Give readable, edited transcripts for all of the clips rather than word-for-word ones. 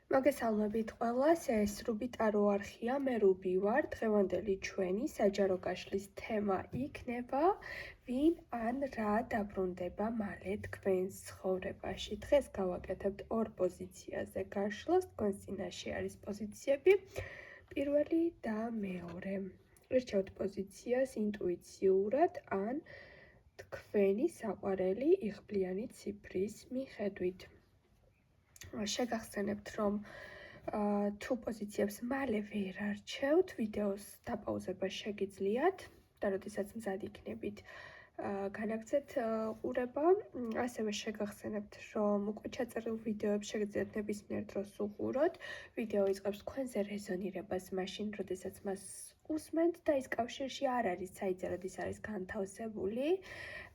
მოგესალმებით ყველას, ეს რუბი ტარო არხია, მე რუბი ვარ. დღევანდელი ჩვენი საჯარო გაშლის თემა იქნება ვინ ან რა დაბრუნდება მალე თქვენს ცხოვრებაში. დღეს გავაკეთებთ ორ პოზიციაზე გაშლას, თქვენს წინაშე არის პოზიციები პირველი და მეორე. ირჩევთ პოზიციას ინტუიციურად ან თქვენი საყვარელი იღბლიანი ციფრის მიხედვით. შეგახსენებთ, რომ თუ პოზიციებს მალე ვერ არჩევთ, ვიდეოს დაპაუზება შეგიძლიათ და როდესაც მზად იქნებით, განაგრძეთ ყურება. ასევე შეგახსენებთ, რომ უკვე ჩაწერილ ვიდეოებს შეგიძლიათ ნებისმიერ დროს უყუროთ. ვიდეო იწყებს თქვენზე რეზონირებას მაშინ, როდესაც მას უსმენთ და ის კავშირში არ არის საიწეროდ ის არის განთავსებული.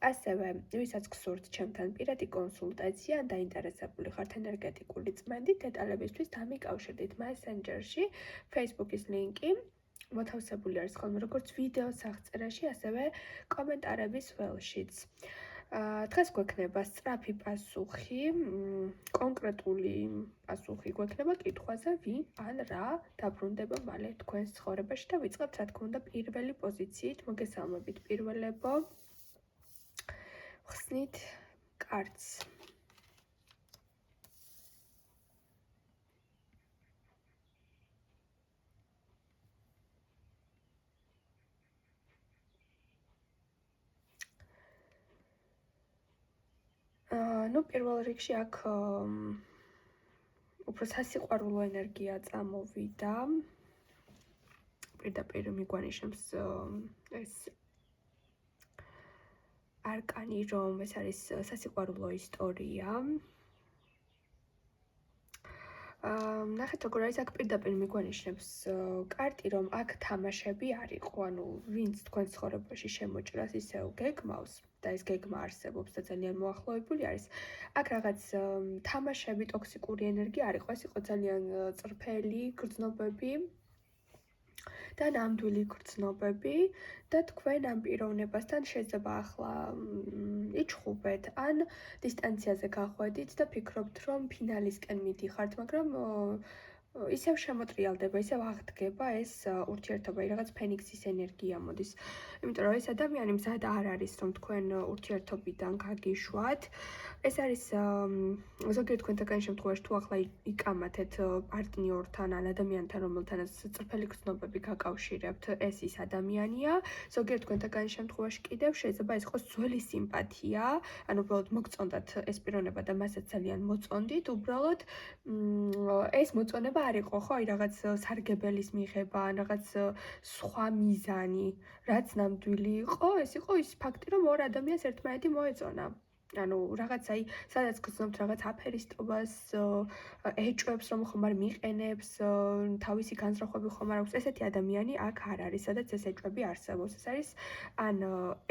ასევე, ვისაც გსურთ ჩემთან პირადი კონსულტაცია, ან დაინტერესებული ხართ ენერგეტიკული წმენდით, დეტალებისთვის დამიკავშირდით Messenger-ში, Facebook-ის ლინკი მოთავსებული არის ხოლმე როგორც ვიდეოს აღწერაში, ასევე კომენტარების ველშიც. დღეს გვექნება სწრაფი პასუხი, კონკრეტული პასუხი გვექნება კითხვაზე, ვინ ან რა დაბრუნდება მალე თქვენს ცხოვრებაში და ვიწყებთ, რა თქმა უნდა, პირველი პოზიციით. მოგესალმებით პირველებო. ხსნით კარტს. პირველ რიგში აქ უფრო სასიყვარულო ენერგია წამოვიდა. პირდაპირ მიგვანიშნებს ეს არკანი, რომ ეს არის სასიყვარულო ისტორია. ნახეთ, როგორ არის აქ პირდაპირ მიგვანიშნებს კარტი, რომ აქ თამაშები არ იყო, ანუ ვინც თქვენ ცხოვრებაში შემოჭრას, ისევ გეგმავს და ეს გეგმა არსებობს და ძალიან მოახლოებული არის. აქ რაღაც თამაშები, ტოქსიკური ენერგია არ იყო, ეს იყო ძალიან წრფელი გრძნობები და ნამდვილი გრძნობები და თქვენ ამ პიროვნებასთან შეიძლება ახლა იჩხუბეთ ან დისტანციაზე გახვედით და ფიქრობთ, რომ ფინალისკენ მიდიხართ, მაგრამ ისევ შემოტრიალდება, ისევ აღდგება ეს ურთიერთობა, რაღაც ფენიქსის ენერგია მოდის. იმიტომ რომ ეს ადამიანი მზად არ არის, რომ თქვენ ურთიერთობიდან გაგიშვათ. ეს არის ზოგიერთ თქვენთაგან შემთხვევაში, თუ ახლა იკამათეთ პარტნიორთან ან ადამიანთან, რომელთანაც წრფელი გრძნობები გაკავშირებთ, ეს ის ადამიანია. ზოგიერთ თქვენთაგან შემთხვევაში კიდევ შეიძლება ეს იყოს ძველი სიმპათია, ან უბრალოდ მოგწონდათ ეს პიროვნება და მასაც ძალიან მოწონდით, უბრალოდ ეს მოწონება არ იყო, ხო, აი რაღაც სარგებელის მიღება, ან რაღაც სხვა მიზანი, რაც ნამდვილი იყო, ეს იყო ის ფაქტი, რომ ორ ადამიანს ერთმანეთი მოეწონა. ანუ რაღაც აი, სადაც გრძნობთ რაღაც აფერისტობას, ეჭვებს, რომ ხომ არ მიყენებს, თავისი განზრახვები ხომ არ აქვს, ესეთი ადამიანი აქ არ არის, სადაც ეს ეჭვები არსებობს. ეს არის ან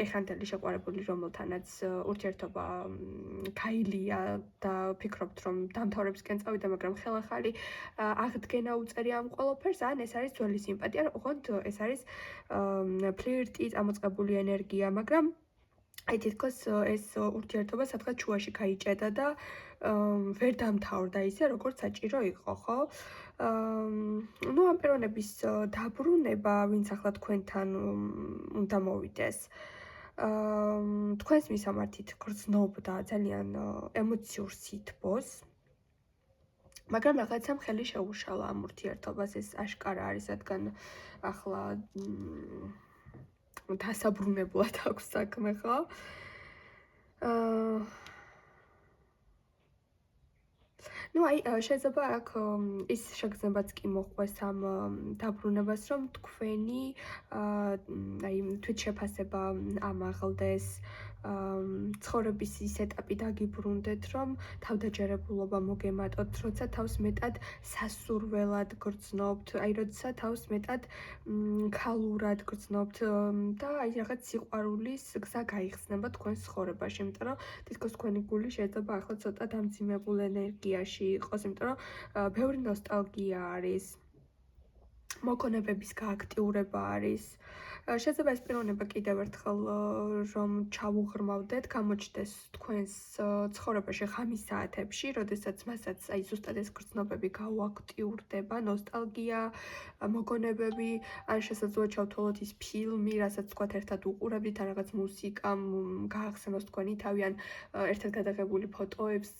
ეხანდელი შეყვარებული, რომელთანაც ურთიერთობა ქაილია და ფიქრობთ, რომ დამთავრებისკენ წავიდა, მაგრამ ხელახალი აღდგენა უწერია ამ ყველაფერს, ან ეს არის ძველი სიმპათია, ოღონდ ეს არის ფლირტი, წამოწყებული ენერგია, მაგრამ აი თითქოს ეს ურთიერთობა სადღაც შუაში გაიჭედა და ვერ დამთავრდა ისე, როგორც საჭირო იყო, ხო? ამ პიროვნების დაბრუნება, ვინც ახლა თქვენთან უნდა მოვიდეს, თქვენს მისამართით გრძნობდა ძალიან ემოციურ სითბოს, მაგრამ რაღაცამ ხელი შეუშალა ამ ურთიერთობას, ეს აშკარა არის, რადგან ახლა დასაბრუნებლად აქვს საქმე, ხო? შეიძლება აქ ის შეგრძნებაც კი მოყვეს ამ დაბრუნებას, რომ თქვენი თვითშეფასება ამაღლდეს, ცხოვრების ის ეტაპი დაგიბრუნდეთ, რომ თავდაჯერებულობა მოგემატოთ, როცა თავს მეტად სასურველად გრძნობთ, როცა თავს მეტად ქალურად გრძნობთ და რაღაც სიყვარულის გზა გაიხსნება თქვენს ცხოვრებაში, იმიტომ რომ თითქოს თქვენი გული შეიძლება ახლა ცოტა დამძიმებულ ენერგიაში იყოს, იმიტომ რომ ბევრი ნოსტალგია არის, მოგონებების გააქტიურება არის შეიძლება ეს პიროვნება კიდევ ერთხელ რომ ჩავუღრმავდეთ, გამოჩნდეს თქვენს ცხოვრებაში ღამის საათებში, როდესაც მასაც აი ზუსტად ეს გრძნობები გაუაქტიურდება, ნოსტალგია, მოგონებები, ან შესაძლოა ჩავთვალოთ ის ფილმი, რასაც თქვათ ერთად უყურებდით, ან რაღაც მუსიკა გაახსენოს თქვენი თავი, ან ერთად გადაღებული ფოტოებს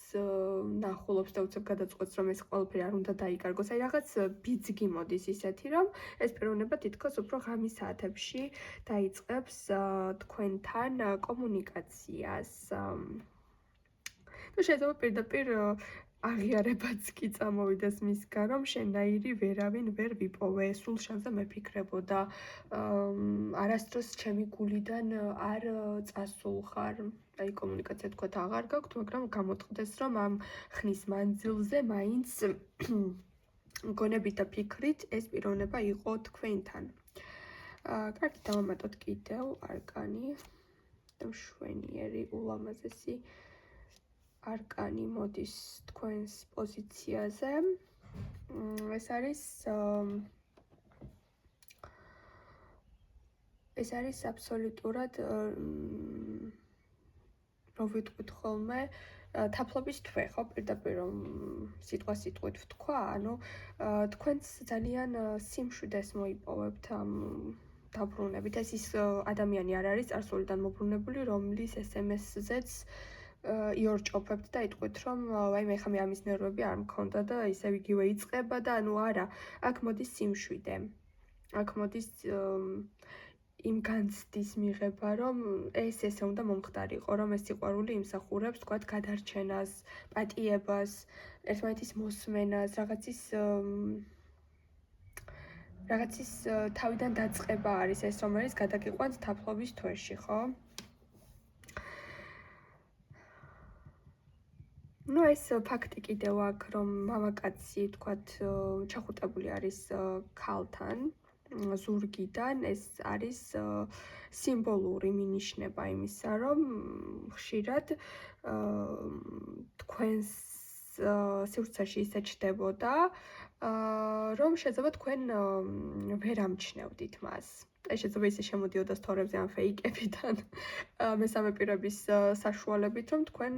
ნახულობს და უცებ გადაწყვეტს, რომ ეს ყველაფერი არ უნდა დაიკარგოს. აი რაღაც ბიძგი მოდის ისეთი, რომ ეს პიროვნება თითქოს უფრო ღამის საათებში დაიწყებს თქვენთან კომუნიკაციას. და შეიძლება პირდაპირ აღიარებაც კი წამოვიდეს მისგან, რომ შენაირი ვერავინ ვერ ვიპოვე, სულ შენზე მეფიქრებოდა, არასდროს ჩემი გულიდან არ წასულხარ. აი კომუნიკაცია თქვათ აღარ გაქვთ, მაგრამ გამოწყდეს, რომ ამ ხნის მანძილზე მაინც გონებით და ფიქრით ეს პიროვნება იყო თქვენთან. კარგი, დავამატოთ კიდევ არკანი და მშვენიერი ულამაზესი არკანი მოდის თქვენს პოზიციაზე. ეს არის აბსოლუტურად რო ვიტყვით ხოლმე თაფლობის თვე, ხო, პირდაპირ რომ სიტყვით ვთქვა, ანუ თქვენს ძალიან სიმშვიდეს მოიპოვებთ ამ დაბრუნებით. ეს ის ადამიანი არ არის წარსულიდან მობრუნებული, რომლის SMS-ზეც იორჭოფებთ და იტყვით, რომ აი მე ხა მე ამის ნერვები არ მქონდა და ისევ იგივე იწყება და ანუ არა, აქ მოდის სიმშვიდე. აქ მოდის იმ განცდის მიღება, რომ ესე უნდა მომხდარიყო, რომ ეს სიყვარული იმსახურებს, თქვათ, გადარჩენას, პატიებას, ერთმანეთის მოსმენას, რაღაცის თავიდან დაწყება არის ეს, რომელიც გადაგიყვანთ თაფლობის თვეში, ხო? ნუ ეს ფაქტი კიდევ აქ, რომ მამაკაცი, თქვათ, ჩახუტებული არის ქალთან, ზურგიდან, ეს არის სიმბოლური მინიშნება იმისა, რომ ხშირად თქვენს სივრცეში ისე ჩდებოდა, რომ შეიძლება თქვენ ვერ ამჩნევდით მას. ეს შეიძლება ისე შემოდიოდა სტორებზე ან ფეიკებიდან, მესამე პირების საშუალებით, რომ თქვენ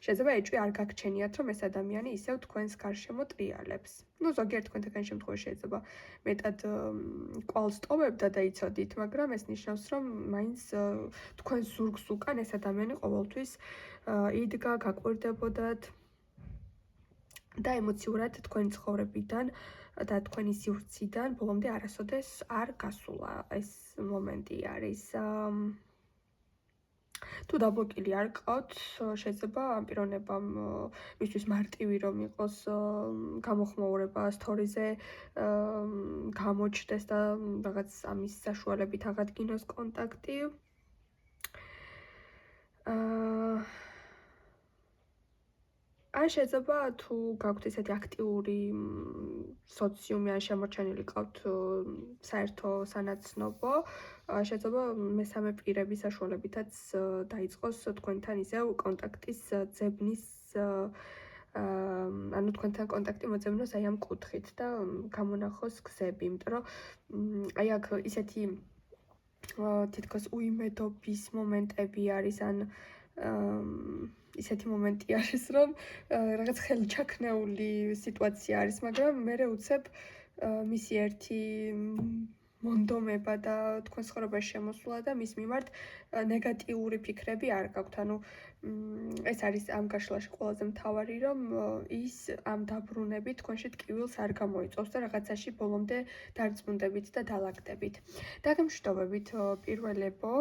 შეიძლება ეჭვი არ გაგჩენიათ, რომ ეს ადამიანი ისევ თქვენს გარშემო ტრიალებს. ნუ ზოგიერთ თქვენთან შემთხვევაში შეიძლება მეტად კვალს ტოვებდა და იცოდით, მაგრამ ეს ნიშნავს, რომ მაინც თქვენს ზურგს უკან ეს ადამიანი ყოველთვის იდგა, გაკვირდებოდათ და ემოციურად თქვენი ცხოვრებიდან და თქვენი სივრციდან ბოლომდე არასოდეს არ გასულა ეს მომენტი არის. თუ დაბლოკილი არ ყავთ, შეიძლება ამ პიროვნებამ მისთვის მარტივი რომ იყოს გამოხმაურება სტორიზე გამოჩნდეს და რაღაც ამის საშუალებით აღადგინოს კონტაქტი. ან შეიძლება თუ გაქვთ ესეთი აქტიური სოციუმი ან შემორჩენილი ყავთ საერთო სანაცნობო, შეიძლება მესამე პირების საშუალებითაც დაიწყოს თქვენთან ისევ კონტაქტის ძებნის ანუ თქვენთან კონტაქტი მოძებნოს აი ამ კუთხით და გამონახოს გზები, იმიტომ რომ აი აქ ისეთი თითქოს უიმედობის მომენტები არის ან ისეთი მომენტი არის, რომ რაღაც ხელჩაქნეული სიტუაცია არის, მაგრამ მე უცებ მისი ერთი მონდომება და თქვენ ცხოვრებაში შემოსვლა და მის მიმართ ნეგატიური ფიქრები არ გაქვთ. ანუ ეს არის ამ გაშლაში ყველაზე მთავარი, რომ ის ამ დაბრუნებით თქვენში ტკივილს არ გამოიწვევს და რაღაცაში ბოლომდე დარწმუნდებით და დალაგდებით. დაგემშვიდობებით პირველებო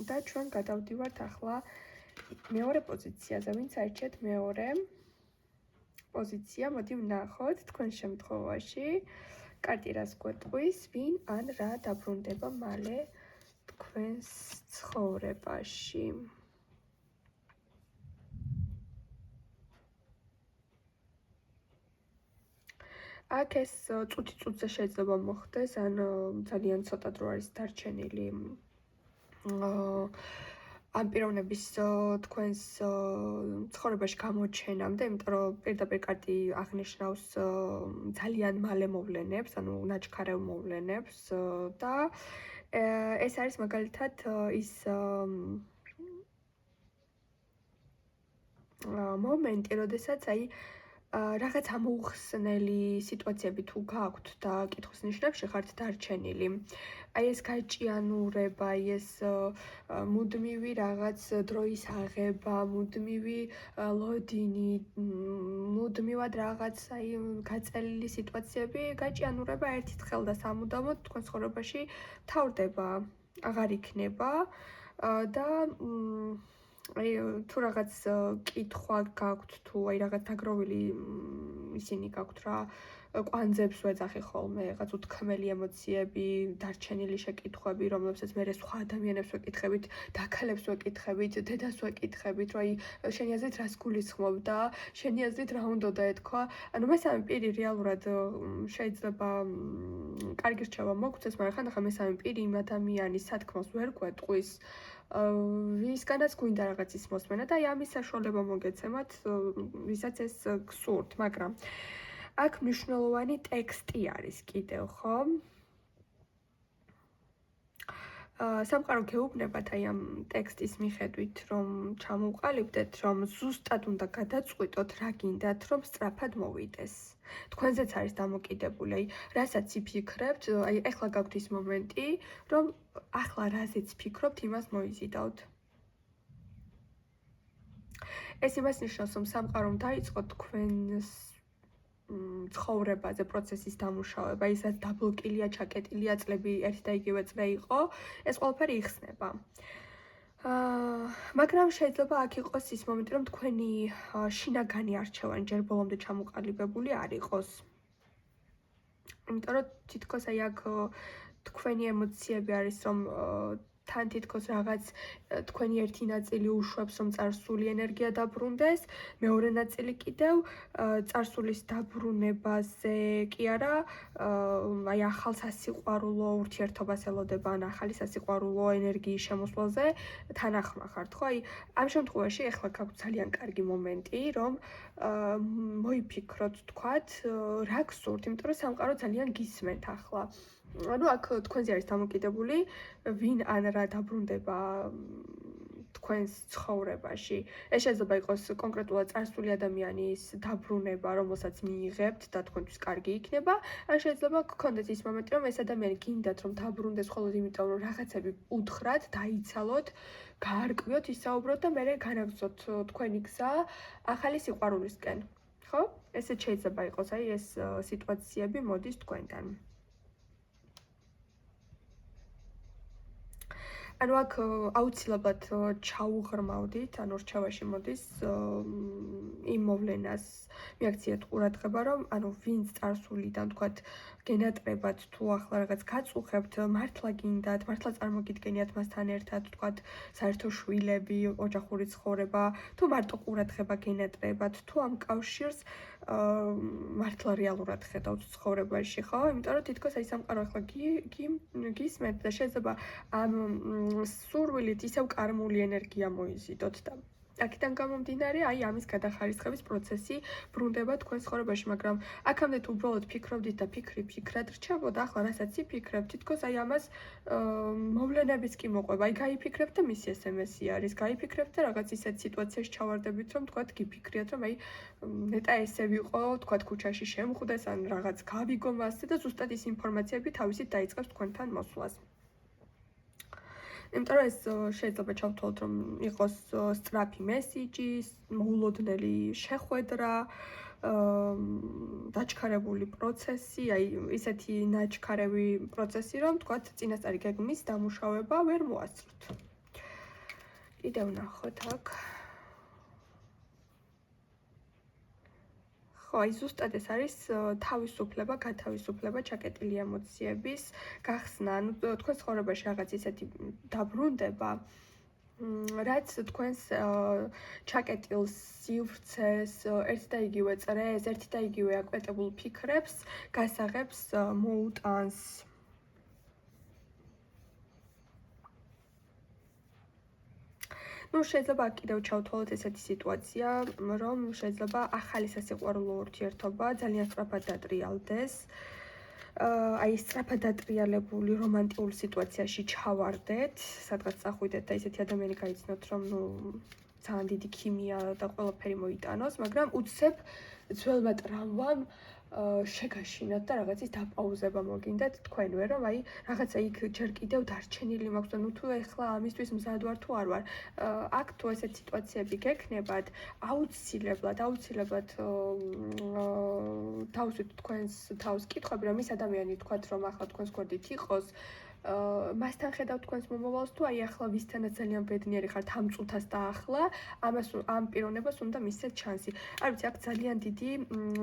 და ჩვენ გადავდივართ ახლა მეორე პოზიციაზე, ვინც აირჩიეთ მეორე პოზიცია, მოდი ვნახოთ თქვენ შემთხვევაში კარტი რას გვეტყვის, ვინ ან რა დაბრუნდება მალე თქვენს ცხოვრებაში. აქ ეს წუთი-წუთზე შეიძლება მოხდეს, ან ძალიან ცოტა დრო არის დარჩენილი ამ პიროვნების თქვენს ცხოვრებაში გამოჩენამდე, იმიტომ რომ პირდაპირ კარტი აღნიშნავს ძალიან მალე მოვლენებს, ანუ ნაჩქარევ მოვლენებს და ეს არის მაგალითად ის მომენტი, როდესაც რაღაც ამოუხსნელი სიტუაციები თუ გაქვთ და კითხვის ნიშნებში ხართ დარჩენილი. ეს გაჭიანურება, ეს მუდმივი რაღაც დროის აღება, მუდმივი ლოდინი, მუდმივად რაღაც გაწელილი სიტუაციები, გაჭიანურება ერთით ხელდა სამუდამოდ თქვენ ცხოვრებაში თავდება, აღარ იქნება და თუ რაღაც კითხვა გაქვთ თუ რაღაც დაგროვილი ისინი გაქვთ რა კვანძებს ვეძახი ხოლმე რაღაც უთქმელი ემოციები, დარჩენილი შეკითხვები, რომლებსაც მე სხვა ადამიანებს ვეკითხებით, დაქალებს ვეკითხებით, დედას ვეკითხებით, რომ შენი აზრით რას გულისხმობ და შენი აზრით რა უნდოდა ეთქვა. ანუ მესამე პირი რეალურად შეიძლება კარგი რჩევა მოგცეს, მაგრამ ხანდახან მესამე პირი იმ ადამიანის სათქმოს ვერ გვეტყვის. ვისგანაც გვინდა რაღაცის მოსმენა და ამის საშუალება მოგეცემათ, ვისაც ეს გსურთ, მაგრამ აქ მნიშვნელოვანი ტექსტი არის კიდევ, ხო? სამყარო გეუბნებათ ამ ტექსტის მიხედვით, რომ ჩამოვყალიბდეთ, რომ ზუსტად უნდა გადაწყვიტოთ, რა გინდათ, რომ სწრაფად მოვიდეს. თქვენზეც არის დამოკიდებული, რასაც იფიქრებთ, ეხლა გაქვთ ის მომენტი, რომ ახლა რაზეც ფიქრობთ, იმას მოიზიდავთ. ეს იმას ნიშნავს, რომ სამყარომ დაიწყო თქვენს ცხოვრებაზე პროცესის დამუშავება, ისაც დაბლოკილია, ჩაკეტილია, წლები ერთი და იგივე წრე იყო, ეს ყველაფერი იხსნება. მაგრამ შეიძლება აქ იყოს ის მომენტი, რომ თქვენი შინაგანი არჩევანი ჯერ ბოლომდე ჩამოყალიბებული არ იყოს. იმიტომ რომ თითქოს აქ თქვენი ემოციები არის, რომ თან თითქოს რაღაც თქვენი ერთი ნაწილი უშვებს, რომ წარსული ენერგია დაბრუნდეს, მეორე ნაწილი კიდევ წარსულის დაბრუნებაზე კი არა, ახალ სასიყვარულო ურთიერთობას ელოდება, ან ახალი სასიყვარულო ენერგიის შემოსვლაზე თანახმა ხართ, ხო? ამ შემთხვევაში ახლა გაქვთ ძალიან კარგი მომენტი, რომ მოიფიქროთ, თქვათ, რა გსურთ, იმიტომ რომ სამყარო ძალიან გისმენთ ახლა. ანუ აქ თქვენზე არის დამოკიდებული, ვინ ან რა დაბრუნდება თქვენს ცხოვრებაში. ეს შეიძლება იყოს კონკრეტულად წარსული ადამიანის დაბრუნება, რომელსაც მიიღებთ და თქვენთვის კარგი იქნება, ან შეიძლება გქონდეთ ის მომენტი, რომ ეს ადამიანი გინდათ, რომ დაბრუნდეს მხოლოდ იმიტომ, რომ რაღაცები უთხრათ, დაიცალოთ, გაარკვიოთ, ისაუბროთ და მერე განაგრძოთ თქვენი გზა ახალი სიყვარულისკენ. ხო? ესეც შეიძლება იყოს, ეს სიტუაციები მოდის თქვენთან. ანუ აქ აუცილებლად ჩაუღრმავდით, ანუ რჩევაში მოდის იმ მოვლენას მიაქციეთ ყურადღება, რომ ანუ ვინც წარსულიდან თქვათ გენატრებათ თუ ახლა რაღაც გაწუხებთ, მართლა გინდათ, მართლა წარმოგიდგენიათ მასთან ერთად, თქვათ საერთო შვილები, ოჯახური ცხოვრება, თუ მარტო ყურადღება გენატრებათ, თუ ამ კავშირს მართლა რეალურად ხედავთ ცხოვრებაში, ხო? იმიტომ რომ თითქოს სამყარო ახლა გისმენთ და შეიძლება ამ სურვილით ისევ კარმული ენერგია მოიზიდოთ და აქედან გამომდინარე, ამის გადახარისხების პროცესი ბრუნდება თქვენ ცხოვრებაში, მაგრამ აქამდე თუ უბრალოდ ფიქრობდით და ფიქრად რჩებოდა, ახლა რასაც იფიქრებთ, თითქოს ამას მოვლენებიც კი მოყვება. გაიფიქრებთ და მისი SMS-ი არის, გაიფიქრებთ და რაღაც ისეთ სიტუაციაში ჩავარდებით, რომ თქვათ გიფიქრიათ, რომ ნეტა ესე ვიყო, თქვათ ქუჩაში შემხვდეს, ან რაღაც გავიგო მასზე და ზუსტად ის ინფორმაციები თავისით დაიწყებს თქვენთან მოსვლას. იმიტომ რომ ეს შეიძლება ჩავთვალოთ, რომ იყოს სწრაფი მესიჯი, მოულოდნელი შეხვედრა, დაჩქარებული პროცესი, ისეთი ნაჩქარევი პროცესი, რომ თქვათ წინასწარი გეგმის დამუშავება ვერ მოასწროთ. კიდევ ვნახოთ აქ. ზუსტად ეს არის თავისუფლება, გათავისუფლება ჩაკეტილი ემოციების გახსნა. ანუ თქვენ ცხოვრებაში რაღაც ისეთი დაბრუნდება, რაც თქვენს ჩაკეტილ სივრცეს, ერთ და იგივე წრეს, ერთ და იგივე აკვეტებულ ფიქრებს, გასაღებს მოუტანს. შეიძლება კიდევ ჩავთვალოთ ესეთი სიტუაცია, რომ შეიძლება ახალი სასიყვარულო ურთიერთობა ძალიან სწრაფად დატრიალდეს. აი სწრაფად დატრიალებული რომანტიკულ სიტუაციაში ჩავარდეთ, სადღაც წახვიდეთ და ისეთი ადამიანი გაიცნოთ, რომ ძალიან დიდი ქიმია და ყველაფერი მოიტანოს, მაგრამ უცებ ძველმა ტრამვამ შეგაშინათ და რაღაცის დაპაუზება მოგინდათ თქვენვე, რომ აი რაღაცა იქ ჯერ კიდევ დარჩენილი მაქვს და თუ ეხლა ამისთვის მზად ვარ თუ არ ვარ. აქ თუ ესეთ სიტუაციები გექნებათ, აუცილებლად თავისით თქვენს თავს კითხები, რომ ის ადამიანი თქვათ, რომ ახლა თქვენს გვერდით იყოს, მასთან ხედავთ თქვენს მომავალს თუ აი ახლა ვისთანაც ძალიან ბედნიერი ხართ ამ წუთას და ახლა ამ პიროვნებას უნდა მისცეთ ჩანსი. არ ვიცი, აქ ძალიან დიდი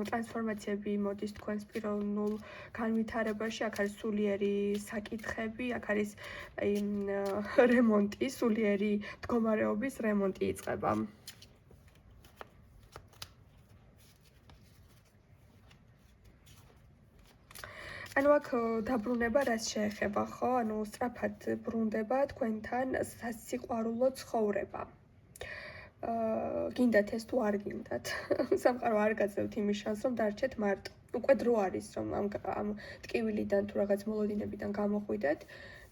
ტრანსფორმაციები მოდის თქვენს პიროვნულ განვითარებაში, აქ არის სულიერი საკითხები, აქ არის რემონტი, სულიერი მდგომარეობის რემონტი იწყება. ანუ აქ დაბრუნება რას შეეხება, ხო? ანუ სწრაფად ბრუნდება თქვენთან სასიყვარულო ცხოვრება. გინდათ ეს თუ არ გინდათ. სამყარო არ გაძლევთ იმის შანსს, რომ დარჩეთ მარტო. უკვე დრო არის, რომ ამ ტკივილიდან თუ რაღაც მოლოდინებიდან გამოხვიდეთ.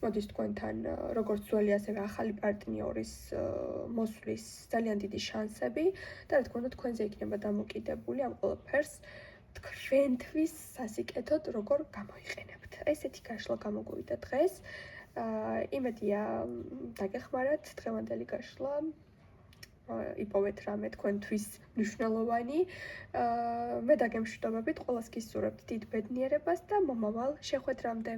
მოდის თქვენთან როგორც ძველი, ასევე ახალი პარტნიორის მოსვლის ძალიან დიდი შანსები და რა თქმა უნდა თქვენზე იქნება დამოკიდებული ამ ყველაფერს. თქვენთვის სასიკეთოდ როგორ გამოიყენებთ. ესეთი გაშლა გამოგვივიდა დღეს. იმედია დაგეხმარათ დღევანდელი გაშლა. იპოვეთ რამე თქვენთვის მნიშვნელოვანი. მე დაგემშვიდობებით, ყველას გისურვებთ დიდ ბედნიერებას და მომავალ შეხვედრამდე.